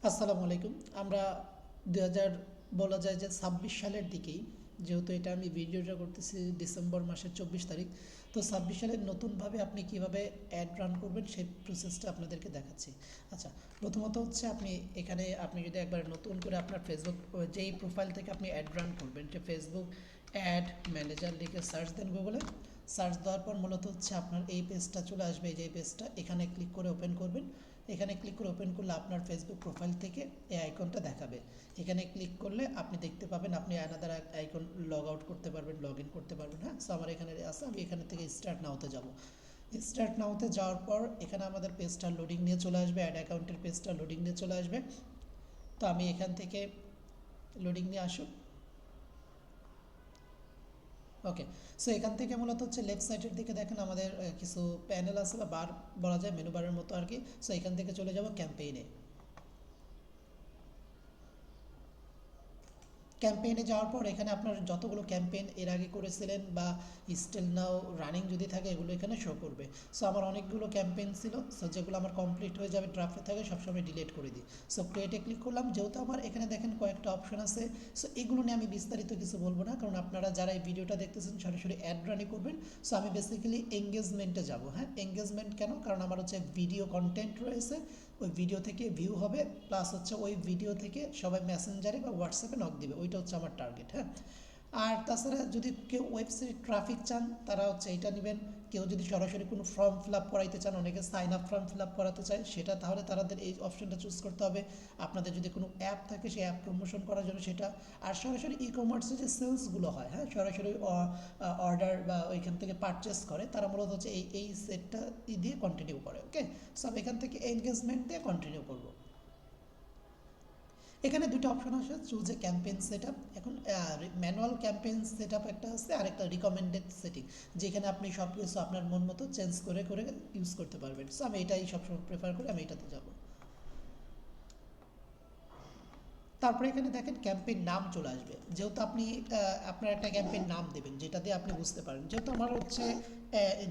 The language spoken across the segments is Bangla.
আসসালামু আলাইকুম। আমরা 2000 বলা যায় যে 26 সালের দিকেই, যেহেতু এটা আমি ভিডিওটা করতেছি ডিসেম্বর মাসের 24 তারিখ, তো 26 সালের নতুনভাবে আপনি কিভাবে অ্যাড রান করবেন সেই প্রসেসটা আপনাদেরকে দেখাচ্ছি। আচ্ছা, প্রথমত হচ্ছে আপনি যদি একবার নতুন করে আপনার ফেসবুক যেই প্রোফাইল থেকে আপনি অ্যাড রান করবেন, যে ফেসবুক অ্যাড ম্যানেজার লিখে সার্চ দেন গুগলে। সার্চ দেওয়ার পর মূলত হচ্ছে আপনার এই পেজটা চলে আসবে, এই যে পেজটা, এখানে ক্লিক করে ওপেন করবেন। এখানে ক্লিক করে ওপেন করলে আপনার ফেসবুক প্রোফাইল থেকে এই আইকনটা দেখাবে। এখানে ক্লিক করলে আপনি দেখতে পাবেন আপনি অ্যানাদার আইকন লগ আউট করতে পারবেন, লগ ইন করতে পারবেন। হ্যাঁ, সো আমার এখানে আছে, আমি এখানে থেকে স্টার্ট নাওতে যাব। স্টার্ট নাওতে যাওয়ার পর এখানে আমাদের পেজটা লোডিং নিয়ে চলে আসবে, অ্যাড অ্যাকাউন্টের পেজটা লোডিং নিয়ে চলে আসবে। তো আমি এখান থেকে লোডিং নিয়ে আসুক। ওকে, সো এখান থেকে মূলত হচ্ছে লেফট সাইডের দিকে দেখেন আমাদের কিছু প্যানেল আছে বা বার বলা যায়, মেনু বারের মতো আর কি। সো এখান থেকে চলে যাব ক্যাম্পেইনে। ক্যাম্পেইনে যাওয়ার পর এখানে আপনার যতগুলো ক্যাম্পেইন এর আগে করেছিলেন বা স্টিল নাও রানিং যদি থাকে এগুলো এখানে শো করবে। সো আমার অনেকগুলো ক্যাম্পেইন ছিল, সো যেগুলো আমার কমপ্লিট হয়ে যাবে ড্রাফটে থাকে সবসময় ডিলিট করে দিই। সো ক্রিয়েটে ক্লিক করলাম, যেহেতু আমার এখানে দেখেন কয়েকটা অপশন আছে। সো এগুলো নিয়ে আমি বিস্তারিত কিছু বলবো না, কারণ আপনারা যারা এই ভিডিওটা দেখতেছেন সরাসরি অ্যাড রানই করবেন। সো আমি বেসিক্যালি এঙ্গেজমেন্টে যাব। হ্যাঁ, এঙ্গেজমেন্ট কেন? কারণ আমার হচ্ছে ভিডিও কন্টেন্ট রয়েছে, ওই ভিডিও থেকে ভিউ হবে, প্লাস হচ্ছে ওই ভিডিও থেকে সবাই মেসেঞ্জারে বা হোয়াটসঅ্যাপে নক দিবে, ওইটা হচ্ছে আমার টার্গেট। হ্যাঁ, আর তাছাড়া যদি কেউ ওয়েবসাইট ট্রাফিক চান তারা হচ্ছে এটা নেবেন। কেউ যদি সরাসরি কোনো ফর্ম ফিল আপ করাইতে চান, অনেকে sign up form fill up করাতে চায়, সেটা তাহলে তাদের এই অপশনটা চুজ করতে হবে। আপনাদের যদি কোনো অ্যাপ থাকে সেই অ্যাপ প্রমোশন করার জন্য সেটা। আর সরাসরি ই কমার্সে যে সেলসগুলো হয়, হ্যাঁ, সরাসরি অর্ডার বা ওইখান থেকে পারচেস করে, তারা মূলত হচ্ছে এই সেটটা দিয়ে কন্টিনিউ করে। ওকে, সো আমি এখান থেকে এনগেজমেন্ট দিয়ে কন্টিনিউ করব। এখানে দুটো অপশন আছে, চুজ এ ক্যাম্পেইন সেটআপ। এখন ম্যানুয়াল ক্যাম্পেইন সেটআপ একটা আছে, আর একটা রিকমেন্ডেড সেটিং, যেখানে আপনি সব কিছু আপনার মন মতো চেঞ্জ করে করে ইউজ করতে পারবেন। সো আমি এটাই সবসময় প্রেফার করি, আমি এটাতে যাব। তারপরে এখানে দেখেন ক্যাম্পেইন নাম চলে আসবে, যেহেতু আপনি আপনার একটা ক্যাম্পেইন নাম দেবেন যেটা দিয়ে আপনি বুঝতে পারেন। যেহেতু আমার হচ্ছে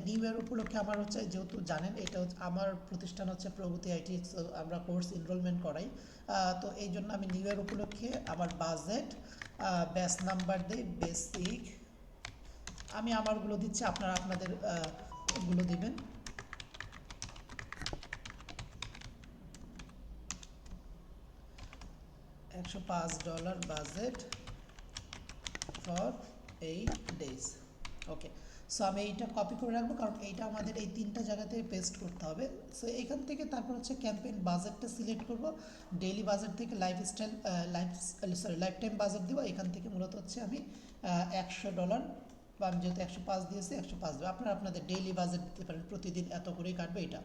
নিউ ইয়ার উপলক্ষে আমার হচ্ছে, যেহেতু জানেন এটা হচ্ছে আমার প্রতিষ্ঠান হচ্ছে প্রগতি আইটি, আমরা কোর্স এনরোলমেন্ট করাই। তো এই জন্য আমি নিউ ইয়ার উপলক্ষে আমার বাজেট, ব্যাচ নাম্বার দিই বেসিক, আমি আমারগুলো দিচ্ছি, আপনারা আপনাদের গুলো দিবেন। $105 budget for 8 days। Okay, so আমি এইটা কপি করে রাখবো, কারণ এইটা আমাদের এই তিনটা জায়গাতে পেস্ট করতে হবে। সো এখান থেকে তারপর হচ্ছে ক্যাম্পেইন বাজেটটা সিলেক্ট করব। ডেইলি বাজেট থেকে লাইফস্টাইল লাইফ টাইম বাজেট দিব। এখান থেকে মূলত হচ্ছে আমি $100, বা আমি যেহেতু 105 দিয়েছি 105 দেবো। আপনারা আপনাদের ডেইলি বাজেট দিতে পারেন, প্রতিদিন এত করেই কাটবে এটা।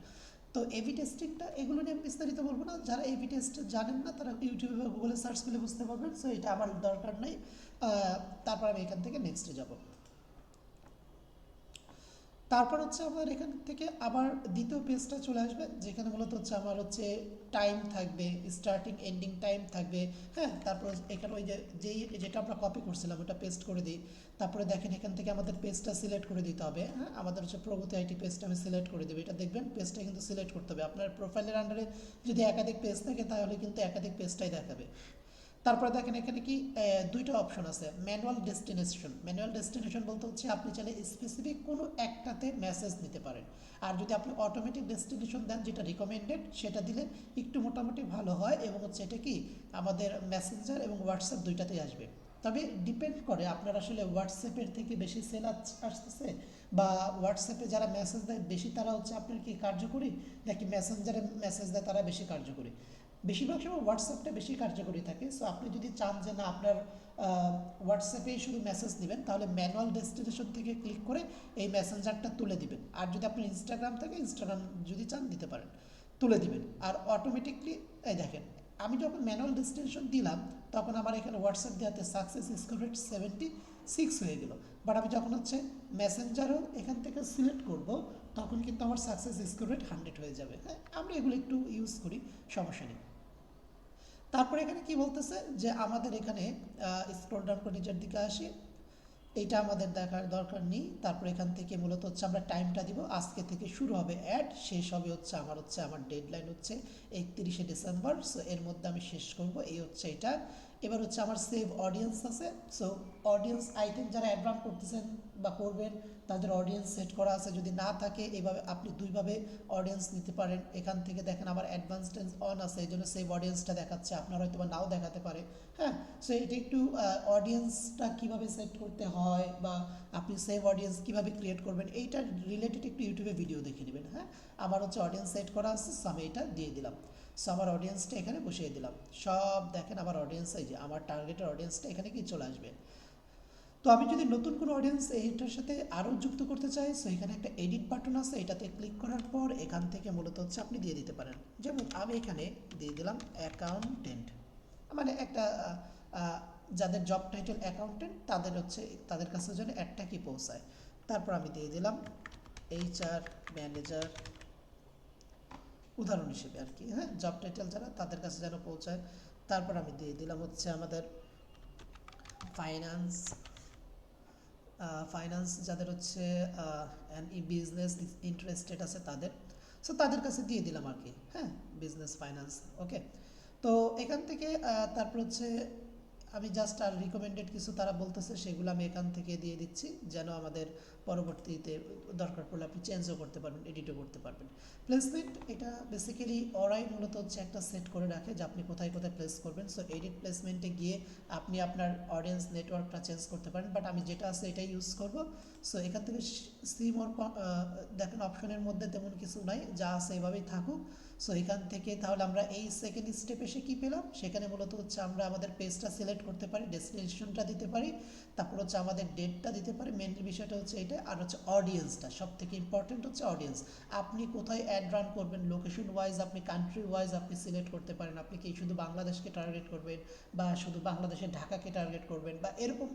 তো এভি টেস্টিংটা এগুলো নিয়ে আমি বিস্তারিত বলবো না, যারা এভি টেস্ট জানেন না তারা ইউটিউবে বা গুগলে সার্চ করলে বুঝতে পারবেন। সো এটা আমার দরকার নেই। তারপর আমি এখান থেকে নেক্সটে যাব। তারপর হচ্ছে আমার এখান থেকে আবার দ্বিতীয় পেজটা চলে আসবে, যেখানে মূলত হচ্ছে আমার হচ্ছে টাইম থাকবে, স্টার্টিং এন্ডিং টাইম থাকবে। হ্যাঁ, তারপর এখানে ওই যেটা আমরা কপি করছিলাম ওটা পেস্ট করে দিই। তারপরে দেখেন এখান থেকে আমাদের পেজটা সিলেক্ট করে দিতে হবে। হ্যাঁ, আমাদের হচ্ছে প্রগতি আইটি পেজটা আমি সিলেক্ট করে দেবো। এটা দেখবেন পেজটা কিন্তু সিলেক্ট করতে হবে। আপনার প্রোফাইলের আন্ডারে যদি একাধিক পেজ থাকে তাহলে কিন্তু একাধিক পেজটাই দেখাবে। তারপরে দেখেন এখানে কি দুইটা অপশন আছে, ম্যানুয়াল ডেস্টিনেশন। ম্যানুয়াল ডেস্টিনেশন বলতে হচ্ছে আপনি চাইলে স্পেসিফিক কোনো একটাতে মেসেজ নিতে পারেন। আর যদি আপনি অটোমেটিক ডেস্টিনেশন দেন, যেটা রিকমেন্ডেড, সেটা দিলে একটু মোটামুটি ভালো হয়, এবং হচ্ছে এটা কি আমাদের মেসেঞ্জার এবং হোয়াটসঅ্যাপ দুইটাতেই আসবে। তবে ডিপেন্ড করে আপনার আসলে হোয়াটসঅ্যাপের থেকে বেশি সেল আসতেছে, বা হোয়াটসঅ্যাপে যারা মেসেজ দেয় বেশি তারা হচ্ছে আপনার কি কার্যকরী, নাকি মেসেঞ্জারে মেসেজ দেয় তারা বেশি কার্যকরী। বেশিরভাগ সময় হোয়াটসঅ্যাপটা বেশি কার্যকরী থাকে। সো আপনি যদি চান যে না আপনার হোয়াটসঅ্যাপেই শুধু মেসেজ দিবেন, তাহলে ম্যানুয়াল ডেস্টিনেশন থেকে ক্লিক করে এই মেসেঞ্জারটা তুলে দিবেন। আর যদি আপনার ইনস্টাগ্রাম থাকে, ইনস্টাগ্রাম যদি চান দিতে পারেন, তুলে দিবেন। আর অটোমেটিকলি এই দেখেন আমি যখন ম্যানুয়াল ডেস্টিনেশন দিলাম, তখন আমার এখানে হোয়াটসঅ্যাপ দেওয়াতে সাকসেস স্কোর রেট 76 হয়ে গেল। বাট আমি যখন হচ্ছে মেসেঞ্জারও এখান থেকে সিলেক্ট করব, তখন কিন্তু আমার সাকসেস স্কোর রেট 100 হয়ে যাবে। হ্যাঁ, আমরা এগুলো একটু ইউজ করি, সমস্যা নেই। তারপরে এখানে কি বলতেছে যে আমাদের এখানে স্ক্রল ডাউন করে নিচের দিকে আসি। এইটা আমাদের দেখার দরকার নেই। তারপর এখান থেকে মূলত হচ্ছে আমরা টাইমটা দিব, আজকে থেকে শুরু হবে অ্যাড, শেষ হবে আমার ডেডলাইন হচ্ছে 31শে ডিসেম্বর। সো এর মধ্যে আমি শেষ করব, এই হচ্ছে এটা। এবার হচ্ছে আমার সেভ অডিয়েন্স আছে। সো অডিয়েন্স আইটেম যারা অ্যাড রান করতেছেন বা করবেন তাদের অডিয়েন্স সেট করা আছে, যদি না থাকে এভাবে আপনি দুইভাবে অডিয়েন্স নিতে পারেন। এখান থেকে দেখেন আমার অ্যাডভান্সড অন আছে, এই জন্য সেভ অডিয়েন্সটা দেখাচ্ছে, আপনার হয়তো বা নাও দেখাতে পারে। হ্যাঁ, সো এটা একটু অডিয়েন্সটা কীভাবে সেট করতে হয় বা আপনি সেভ অডিয়েন্স কীভাবে ক্রিয়েট করবেন এইটা রিলেটেড একটু ইউটিউবে ভিডিও দেখে নেবেন। হ্যাঁ, আমার হচ্ছে অডিয়েন্স সেট করা আছে, সো আমি এটা দিয়ে দিলাম। সো আমার অডিয়েন্সটা এখানে বসিয়ে দিলাম। সব দেখেন আমার অডিয়েন্স, এই যে আমার টার্গেটের অডিয়েন্সটা এখানে কি চলে আসবে। তো আমি যদি নতুন কোনো অডিয়েন্স এইটার সাথে আরও যুক্ত করতে চাই, সো এখানে একটা এডিট বাটন আছে, এটাতে ক্লিক করার পর এখান থেকে মূলত হচ্ছে আপনি দিয়ে দিতে পারেন। যেমন আমি এখানে দিয়ে দিলাম অ্যাকাউন্টেন্ট, মানে একটা যাদের জব টাইটেল অ্যাকাউন্টেন্ট তাদের কাছে যেন অ্যাডটা কি পৌঁছায়। তারপর আমি দিয়ে দিলাম HR ম্যানেজার, উদাহরণ হিসেবে আর কি। হ্যাঁ, জব টাইটেল যারা তাদের কাছে যেন পৌঁছায়। তারপর আমি দিয়ে দিলাম হচ্ছে আমাদের ফাইন্যান্স, ফাইন্যান্স যাদের হচ্ছে বিজনেস ইন্টারেস্টেড আছে তাদের, সো তাদের কাছে দিয়ে দিলাম আর কি। হ্যাঁ, বিজনেস ফাইন্যান্স, ওকে। তো এখান থেকে তারপর হচ্ছে আমি জাস্ট আর রিকমেন্ডেড কিছু তারা বলতেছে সেগুলো আমি এখান থেকে দিয়ে দিচ্ছি, যেন আমাদের পরবর্তীতে দরকার পড়লে আপনি চেঞ্জও করতে পারবেন, এডিটও করতে পারবেন। প্লেসমেন্ট এটা বেসিক্যালি ওরাই মূলত হচ্ছে একটা সেট করে রাখে যে আপনি কোথায় কোথায় প্লেস করবেন। সো এডিট প্লেসমেন্টে গিয়ে আপনি আপনার অডিয়েন্স নেটওয়ার্কটা চেঞ্জ করতে পারেন, বাট আমি যেটা আছে এটাই ইউজ করব। সো এখান থেকে সিম ওর দেখেন অপশনের মধ্যে তেমন কিছু নাই, যা আছে এভাবেই থাকুক। সো এখান থেকে তাহলে আমরা এই সেকেন্ড স্টেপে এসে কী পেলাম, সেখানে মূলত হচ্ছে আমরা আমাদের পেজটা সিলেক্ট করতে পারি, ডেস্টিনেশনটা দিতে পারি, তারপর হচ্ছে আমাদের ডেটটা দিতে পারি, মেনলি বিষয়টা হচ্ছে এটা। আর হচ্ছে অডিয়েন্সটা, সব থেকে ইম্পর্টেন্ট হচ্ছে অডিয়েন্স। আপনি কোথায় অ্যাড রান করবেন, লোকেশন ওয়াইজ আপনি কান্ট্রি ওয়াইজ আপনি সিলেক্ট করতে পারেন। আপনি কি শুধু বাংলাদেশকে টার্গেট করবেন বা শুধু বাংলাদেশের ঢাকাকে টার্গেট করবেন বা এরকম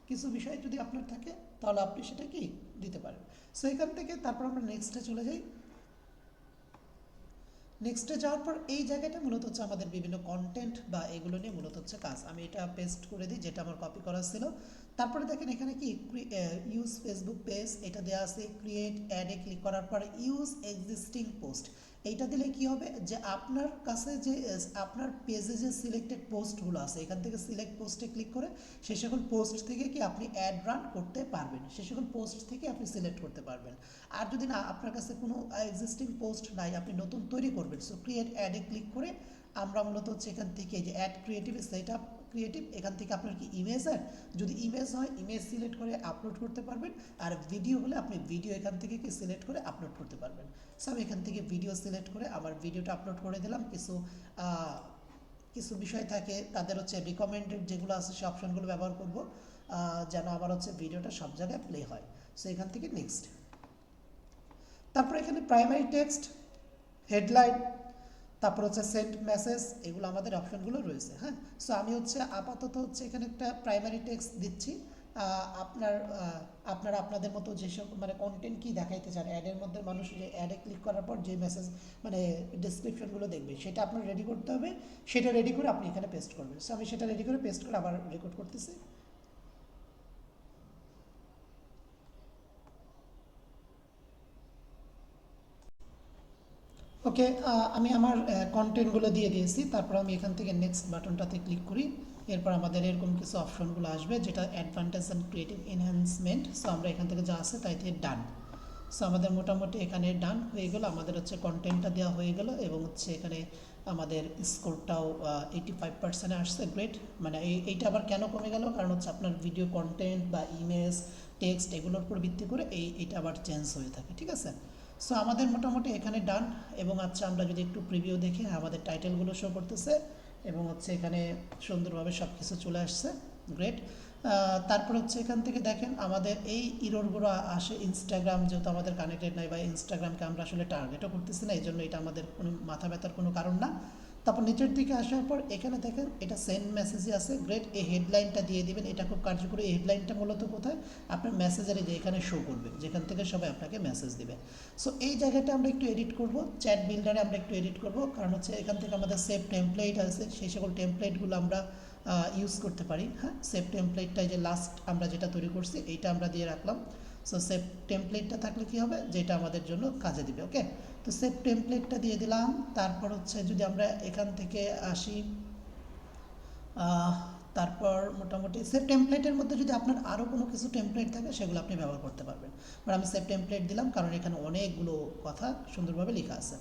কিছু বিষয় যদি আপনার থাকে তাহলে আপনি সেটা কি দিতে পারেন। সো এখান থেকে তারপর আমরা নেক্সটে চলে যাই। নেক্সটে যাওয়ার পর এই জায়গাটা মূলত হচ্ছে আমাদের বিভিন্ন কন্টেন্ট বা এগুলো নিয়ে মূলত হচ্ছে কাজ। আমি এটা পেস্ট করে দিই যেটা আমার কপি করা ছিল। তারপরে দেখেন এখানে কি ইউজ ফেসবুক পেজ, এটা দেওয়া আছে। ক্রিয়েট অ্যাডে ক্লিক করার পর ইউজ এক্সিস্টিং পোস্ট, এইটা দিলে কি হবে যে আপনার কাছে যে আপনার পেজে যে সিলেক্টেড পোস্টগুলো আছে এখান থেকে সিলেক্ট পোস্টে ক্লিক করে সে সকল পোস্ট থেকে কি আপনি অ্যাড রান করতে পারবেন, সে সকল পোস্ট থেকে আপনি সিলেক্ট করতে পারবেন। আর যদি না আপনার কাছে কোনো এক্সিস্টিং পোস্ট নাই, আপনি নতুন তৈরি করবেন, সো ক্রিয়েট অ্যাডে ক্লিক করে আমরা মূলত হচ্ছে এখান থেকে যে add creative set up creative, এখান থেকে আপনার কি ইমেজ হয়, যদি ইমেজ হয় ইমেজ সিলেক্ট করে আপলোড করতে পারবেন। আর ভিডিও হলে আপনি ভিডিও এখান থেকে কি সিলেক্ট করে আপলোড করতে পারবেন। সো আমি এখান থেকে ভিডিও সিলেক্ট করে আমার ভিডিওটা আপলোড করে দিলাম। কিছু বিষয় থাকে তাদের হচ্ছে রিকমেন্ডেড যেগুলো আছে সে অপশনগুলো ব্যবহার করব যেন আমার হচ্ছে ভিডিওটা সব জায়গায় প্লে হয়। সো এখান থেকে নেক্সট, তারপর এখানে প্রাইমারি টেক্সট, হেডলাইন, তারপর হচ্ছে সেন্ড মেসেজ, এগুলো আমাদের অপশনগুলো রয়েছে। হ্যাঁ, সো আমি হচ্ছে আপাতত হচ্ছে এখানে একটা প্রাইমারি টেক্সট দিচ্ছি। আপনাদের মতো যেসব মানে কন্টেন্ট কি দেখাইতে চান অ্যাডের মধ্যে, মানুষ যে অ্যাডে ক্লিক করার পর যে মেসেজ মানে ডিসক্রিপশনগুলো দেখবে সেটা আপনার রেডি করতে হবে, সেটা রেডি করে আপনি এখানে পেস্ট করবেন। সো আমি সেটা রেডি করে পেস্ট করে আবার রেকর্ড করতেছি। ওকে, আমি আমার কন্টেন্টগুলো দিয়ে দিয়েছি। তারপর আমি এখান থেকে নেক্সট বাটনটাতে ক্লিক করি। এরপর আমাদের এরকম কিছু অপশনগুলো আসবে যেটা advantage and creative enhancement. So আমরা এখান থেকে যা আছে তাই থেকে ডান। সো আমাদের মোটামুটি এখানে ডান হয়ে গেল, আমাদের হচ্ছে কন্টেন্টটা দেওয়া হয়ে গেল এবং হচ্ছে এখানে আমাদের স্কোরটাও 85% আসছে। গ্রেট। মানে এইটা আবার কেন কমে গেল, কারণ হচ্ছে আপনার ভিডিও কন্টেন্ট বা ইমেজ টেক্সট এগুলোর উপর ভিত্তি করে এইটা আবার চেঞ্জ হয়ে থাকে। ঠিক আছে, সো আমাদের মোটামুটি এখানে ডান। এবং আচ্ছা আমরা যদি একটু প্রিভিউ দেখি, আমাদের টাইটেলগুলো শো করতেছে এবং হচ্ছে এখানে সুন্দরভাবে সব কিছু চলে আসছে। গ্রেট। তারপর হচ্ছে এখান থেকে দেখেন আমাদের এই ইরোরগুলো আসে ইনস্টাগ্রাম, যেহেতু আমাদের কানেক্টেড নাই বা ইনস্টাগ্রামকে আমরা আসলে টার্গেটও করতেছি না, এই জন্য এটা আমাদের কোনো মাথা ব্যথার কোনো কারণ না। তারপর নিচের দিকে আসার পর এখানে দেখেন এটা সেন্ড মেসেজে আছে, গ্রেট, এই হেডলাইনটা দিয়ে দিবেন। এটা খুব কার্যকরী। এই হেডলাইনটা মূলত কোথায়, আপনার মেসেজের যে এখানে শো করবে, যেখান থেকে সবাই আপনাকে মেসেজ দিবে। সো এই জায়গাটা আমরা একটু এডিট করব, চ্যাট বিল্ডারে আমরা একটু এডিট করব, কারণ হচ্ছে এখান থেকে আমাদের সেভ টেমপ্লেট আছে, সেই সকল টেমপ্লেটগুলো আমরা ইউজ করতে পারি। হ্যাঁ, সেভ টেমপ্লেটটা যে লাস্ট আমরা যেটা তৈরি করছি এইটা আমরা দিয়ে রাখলাম। সো সেভ টেমপ্লেটটা থাকলে কী হবে, যেটা আমাদের জন্য কাজে দিবে। ওকে, তো সেভ টেমপ্লেটটা দিয়ে দিলাম। তারপর হচ্ছে যদি আমরা এখান থেকে আসি, তারপর মোটামুটি সেভ টেমপ্লেটের মধ্যে যদি আপনার আরও কোনো কিছু টেমপ্লেট থাকে সেগুলো আপনি ব্যবহার করতে পারবেন। বাট আমি সেভ টেমপ্লেট দিলাম কারণ এখানে অনেকগুলো কথা সুন্দরভাবে লেখা আছে।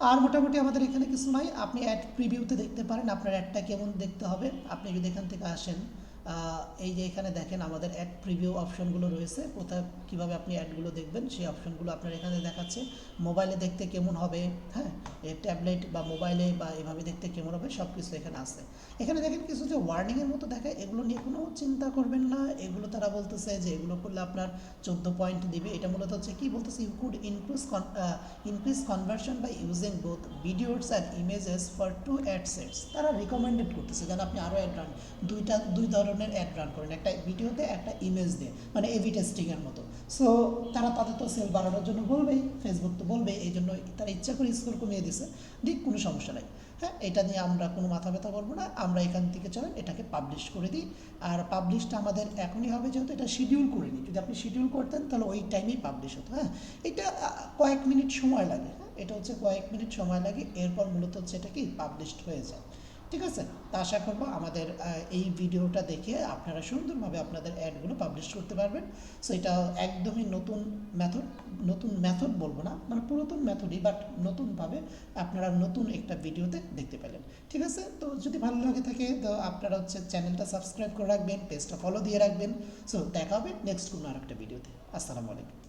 আর মোটামুটি আমাদের এখানে কিছু নাই। আপনি অ্যাড প্রিভিউতে দেখতে পারেন আপনার অ্যাডটা কেমন দেখতে হবে। আপনি যদি এখান থেকে আসেন, এই যে এখানে দেখেন আমাদের অ্যাড প্রিভিউ অপশনগুলো রয়েছে, কোথায় কীভাবে আপনি অ্যাডগুলো দেখবেন সেই অপশনগুলো আপনার এখানে দেখাচ্ছে। মোবাইলে দেখতে কেমন হবে, হ্যাঁ, ট্যাবলেট বা মোবাইলে বা এভাবে দেখতে কেমন হবে সব কিছু এখানে আছে। এখানে দেখেন কিছু যে ওয়ার্নিংয়ের মতো দেখায়, এগুলো নিয়ে কোনো চিন্তা করবেন না। এগুলো তারা বলতেছে যে এগুলো করলে আপনার 14 পয়েন্ট দিবে। এটা মূলত হচ্ছে কি বলতেছে, you could increase conversion by using both videos and images for 2 ad sets. তারা রিকমেন্ডেড করতেছে যেন আপনি আরও অ্যাড রান, দুই ধরনের অ্যাড রান করেন, একটা ভিডিওতে একটা ইমেজ দিয়ে, মানে এভি টেস্টিংয়ের মতো। সো তারা তাদের তো সেল বাড়ানোর জন্য বলবেই, ফেসবুক তো বলবে, এই জন্য তারা ইচ্ছা করে স্কোর কমিয়ে দিছে। ঠিক, কোনো সমস্যা নাই। হ্যাঁ, এটা নিয়ে আমরা কোনো মাথা ব্যথা করবো না। আমরা এখান থেকে চলেন এটাকে পাবলিশ করে দিই। আর পাবলিশটা আমাদের এখনই হবে, যেহেতু এটা শিডিউল করে নিই। যদি আপনি শিডিউল করতেন তাহলে ওই টাইমেই পাবলিশ হতো। হ্যাঁ, এটা কয়েক মিনিট সময় লাগে। হ্যাঁ, এটা হচ্ছে কয়েক মিনিট সময় লাগে, এরপর মূলত হচ্ছে এটা কি পাবলিশড হয়ে যায়। ঠিক আছে, তা আশা করবো আমাদের এই ভিডিওটা দেখে আপনারা সুন্দরভাবে আপনাদের অ্যাডগুলো পাবলিশ করতে পারবেন। সো এটা একদমই নতুন মেথড বলবো না, মানে পুরাতন মেথডই, বাট নতুনভাবে আপনারা নতুন একটা ভিডিওতে দেখতে পেলেন। ঠিক আছে, তো যদি ভালো লাগে থাকে তো আপনারা হচ্ছে চ্যানেলটা সাবস্ক্রাইব করে রাখবেন, পেজটা ফলো দিয়ে রাখবেন। সো দেখা হবে নেক্সট কোনো আর একটা ভিডিওতে। আসসালামু আলাইকুম।